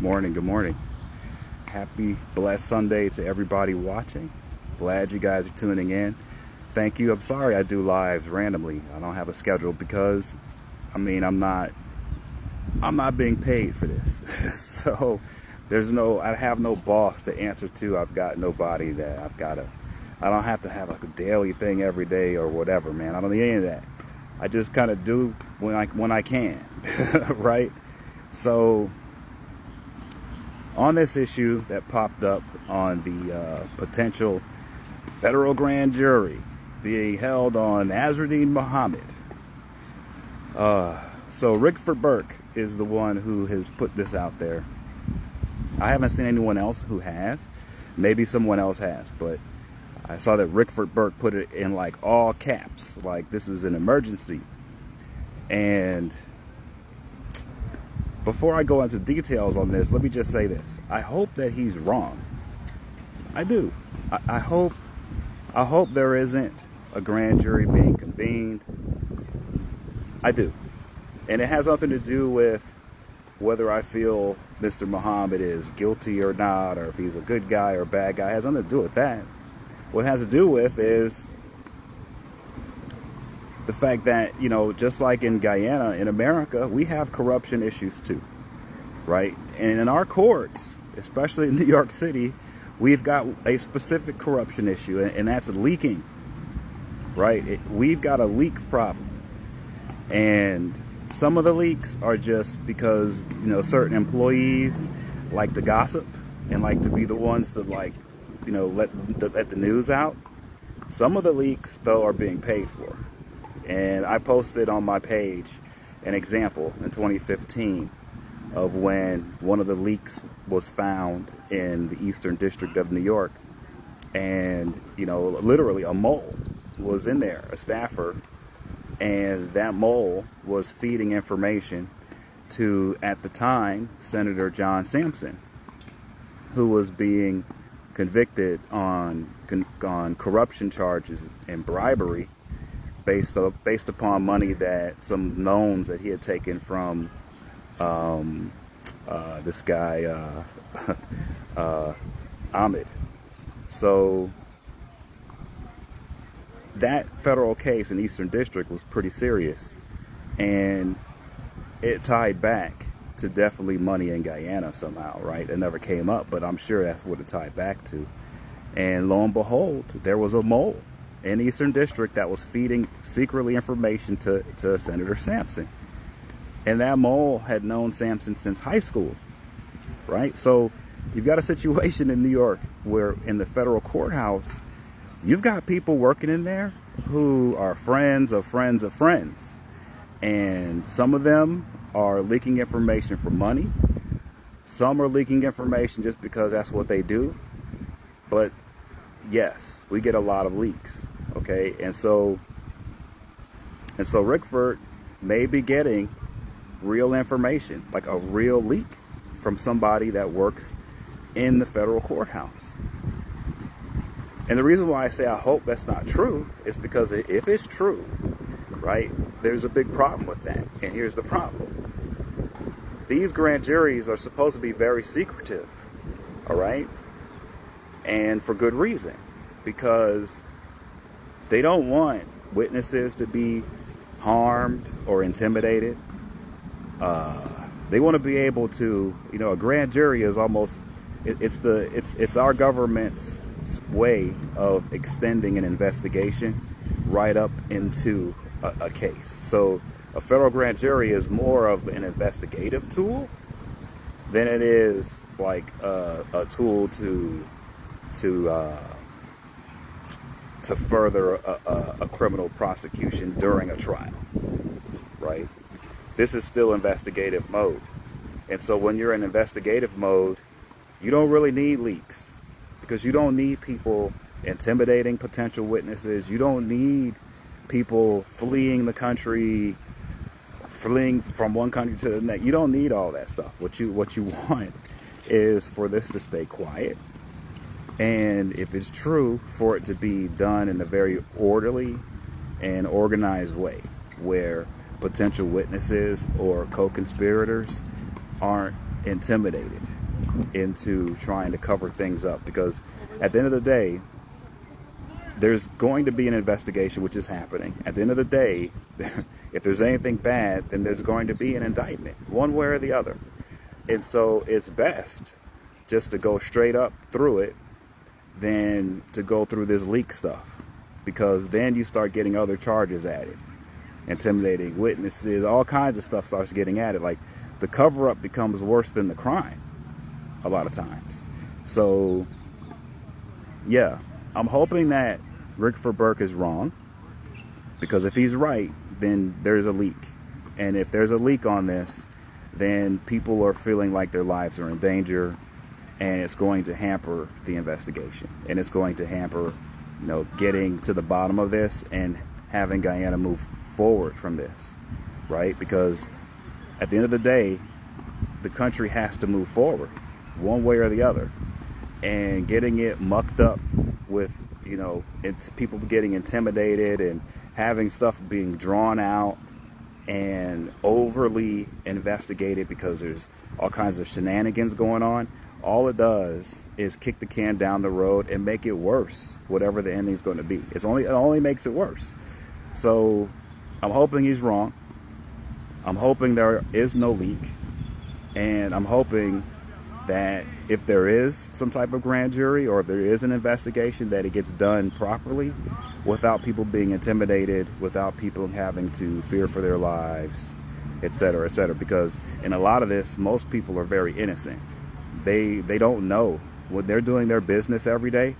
Good morning, good morning. Happy blessed Sunday to everybody watching. Glad you guys are tuning in. Thank you. I'm sorry I do lives randomly. I don't have a schedule because I'm not being paid for this. So I have no boss to answer to. I've got nobody that I don't have to have like a daily thing every day or whatever, man. I don't need any of that. I just kind of do when I can, right? So on this issue that popped up on the potential federal grand jury being held on Azruddin Mohamed. So Rickford Burke is the one who has put this out there. I haven't seen anyone else who has. Maybe someone else has, but I saw that Rickford Burke put it in like all caps, like this is an emergency. And before I go into details on this, let me just say this. I hope that he's wrong. I do. I hope there isn't a grand jury being convened. I do. And it has nothing to do with whether I feel Mr. Mohamed is guilty or not, or if he's a good guy or a bad guy. It has nothing to do with that. What it has to do with is the fact that, just like in Guyana, in America, we have corruption issues too, right? And in our courts, especially in New York City, we've got a specific corruption issue, and that's leaking, right? We've got a leak problem. And some of the leaks are just because, certain employees like to gossip and like to be the ones to let the news out. Some of the leaks, though, are being paid for. And I posted on my page an example in 2015 of when one of the leaks was found in the Eastern District of New York. And, literally a mole was in there, a staffer. And that mole was feeding information to, at the time, Senator John Sampson, who was being convicted on corruption charges and bribery based upon money that some loans that he had taken from this guy Mohamed. So that federal case in Eastern District was pretty serious, and it tied back to definitely money in Guyana somehow, right? It never came up, but I'm sure that's what it tied back to. And lo and behold, there was a mole in Eastern District that was feeding secretly information to Senator Sampson. And that mole had known Sampson since high school, right? So you've got a situation in New York where in the federal courthouse, you've got people working in there who are friends of friends of friends. And some of them are leaking information for money. Some are leaking information just because that's what they do. But yes, we get a lot of leaks, okay? And so Rickford may be getting real information, like a real leak from somebody that works in the federal courthouse. And the reason why I say I hope that's not true is because if it's true, right, there's a big problem with that. And here's the problem. These grand juries are supposed to be very secretive, all right? And for good reason, because they don't want witnesses to be harmed or intimidated. They want to be able to, a grand jury is almost, it's our government's way of extending an investigation right up into a case. So a federal grand jury is more of an investigative tool than it is like a tool to further a criminal prosecution during a trial, right? This is still investigative mode. And so when you're in investigative mode, you don't really need leaks, because you don't need people intimidating potential witnesses. You don't need people fleeing the country, fleeing from one country to the next. You don't need all that stuff. What you want is for this to stay quiet. And if it's true, for it to be done in a very orderly and organized way, where potential witnesses or co-conspirators aren't intimidated into trying to cover things up, because at the end of the day, there's going to be an investigation, which is happening. At the end of the day, if there's anything bad, then there's going to be an indictment, one way or the other. And so it's best just to go straight up through it than to go through this leak stuff, because then you start getting other charges added, intimidating witnesses, all kinds of stuff starts getting added. Like, the cover-up becomes worse than the crime a lot of times. So yeah, I'm hoping that Rickford Burke is wrong, because if he's right, then there's a leak. And if there's a leak on this, then people are feeling like their lives are in danger, and it's going to hamper the investigation, and it's going to hamper, you know, getting to the bottom of this and having Guyana move forward from this, right? Because at the end of the day, the country has to move forward one way or the other, and getting it mucked up with, you know, it's people getting intimidated and having stuff being drawn out and overly investigated because there's all kinds of shenanigans going on. All it does is kick the can down the road and make it worse, whatever the ending's going to be. It only makes it worse. So I'm hoping he's wrong. I'm hoping there is no leak, and I'm hoping that if there is some type of grand jury, or if there is an investigation, that it gets done properly without people being intimidated, without people having to fear for their lives, etc., etc. Because in a lot of this, most people are very innocent. They don't know. When they're doing their business every day,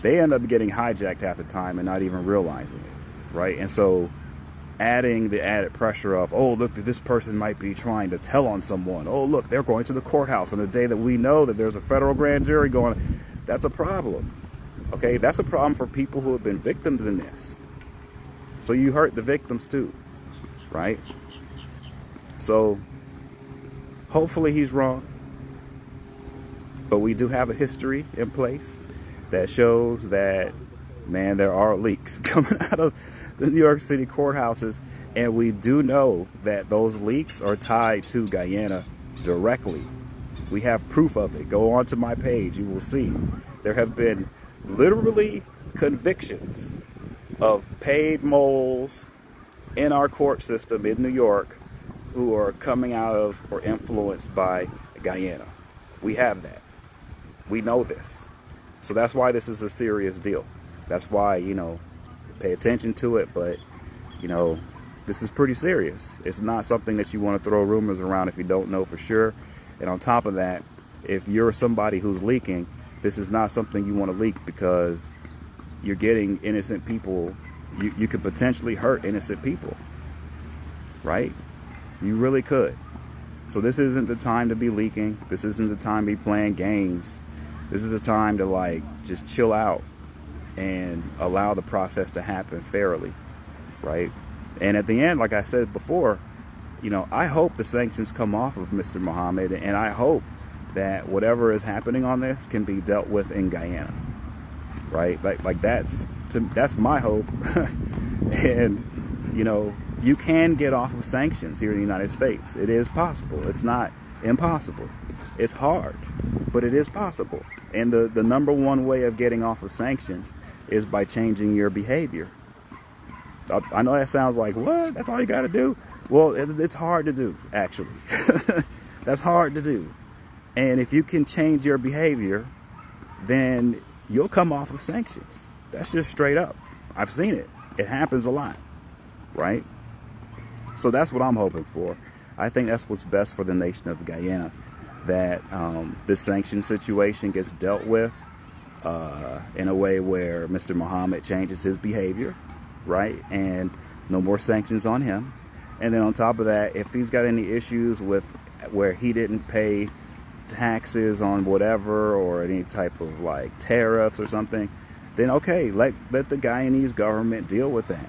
they end up getting hijacked half the time and not even realizing it, right? And so adding the added pressure of, oh, look, this person might be trying to tell on someone. Oh, look, they're going to the courthouse on the day that we know that there's a federal grand jury going. That's a problem. Okay, that's a problem for people who have been victims in this. So you hurt the victims too, right? So hopefully he's wrong. But we do have a history in place that shows that, man, there are leaks coming out of the New York City courthouses, and we do know that those leaks are tied to Guyana directly. We have proof of it. Go onto my page, you will see there have been literally convictions of paid moles in our court system in New York who are coming out of or influenced by Guyana. We have that. We know this. So that's why this is a serious deal. That's why, you know, pay attention to it. But, you know, this is pretty serious. It's not something that you want to throw rumors around if you don't know for sure. And on top of that, if you're somebody who's leaking, this is not something you want to leak, because you're getting innocent people. You could potentially hurt innocent people, right? You really could. So this isn't the time to be leaking. This isn't the time to be playing games. This is the time to, like, just chill out and allow the process to happen fairly, right? And at the end, like I said before, you know, I hope the sanctions come off of Mr. Mohamed, and I hope that whatever is happening on this can be dealt with in Guyana, right? Like that's my hope. And, you know, you can get off of sanctions here in the United States. It is possible. It's not impossible. It's hard, but it is possible. And the number one way of getting off of sanctions is by changing your behavior. I know that sounds like, what? That's all you got to do? Well, it's hard to do, actually. That's hard to do. And if you can change your behavior, then you'll come off of sanctions. That's just straight up. I've seen it. It happens a lot, right? So that's what I'm hoping for. I think that's what's best for the nation of Guyana, that this sanction situation gets dealt with in a way where Mr. Mohamed changes his behavior, right? And no more sanctions on him. And then on top of that, if he's got any issues with where he didn't pay taxes on whatever, or any type of like tariffs or something, then okay, let the Guyanese government deal with that.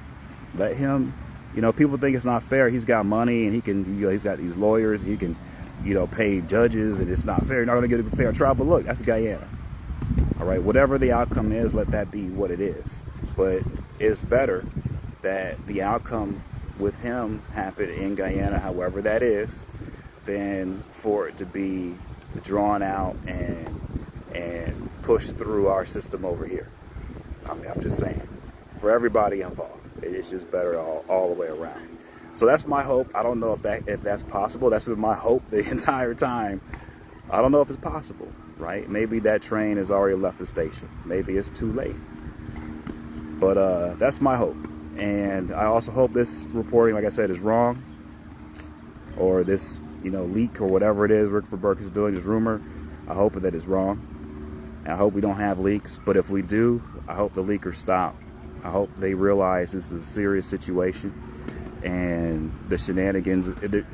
Let him, you know, people think it's not fair. He's got money and he can, you know, he's got these lawyers, he can, you know, pay judges, and it's not fair. You're not going to get a fair trial. But look, that's Guyana. All right, whatever the outcome is, let that be what it is. But it's better that the outcome with him happen in Guyana, however that is, than for it to be drawn out and pushed through our system over here. I mean, I'm just saying, for everybody involved, it's just better all the way around. So that's my hope. I don't know if that's possible. That's been my hope the entire time. I don't know if it's possible, right? Maybe that train has already left the station. Maybe it's too late. But that's my hope. And I also hope this reporting, like I said, is wrong. Or this, leak or whatever it is Rick Burke is doing, this rumor. I hope that is wrong. And I hope we don't have leaks. But if we do, I hope the leakers stop. I hope they realize this is a serious situation. And the shenanigans,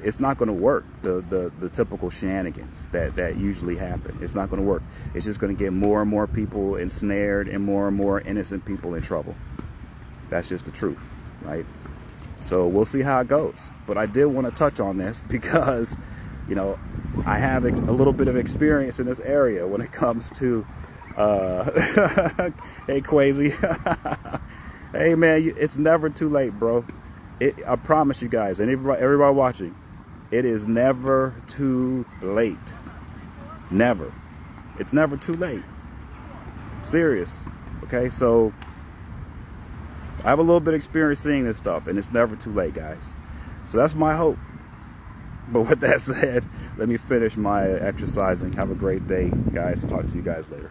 it's not going to work. The typical shenanigans that usually happen, it's not going to work. It's just going to get more and more people ensnared and more innocent people in trouble. That's just the truth, right? So we'll see how it goes. But I did want to touch on this because, I have a little bit of experience in this area when it comes to, hey, Quasi. Hey, man, it's never too late, bro. I promise you guys, and everybody watching, it is never too late. Never. It's never too late. Serious. Okay, so I have a little bit of experience seeing this stuff, and it's never too late, guys. So that's my hope. But with that said, let me finish my exercising. Have a great day, guys. Talk to you guys later.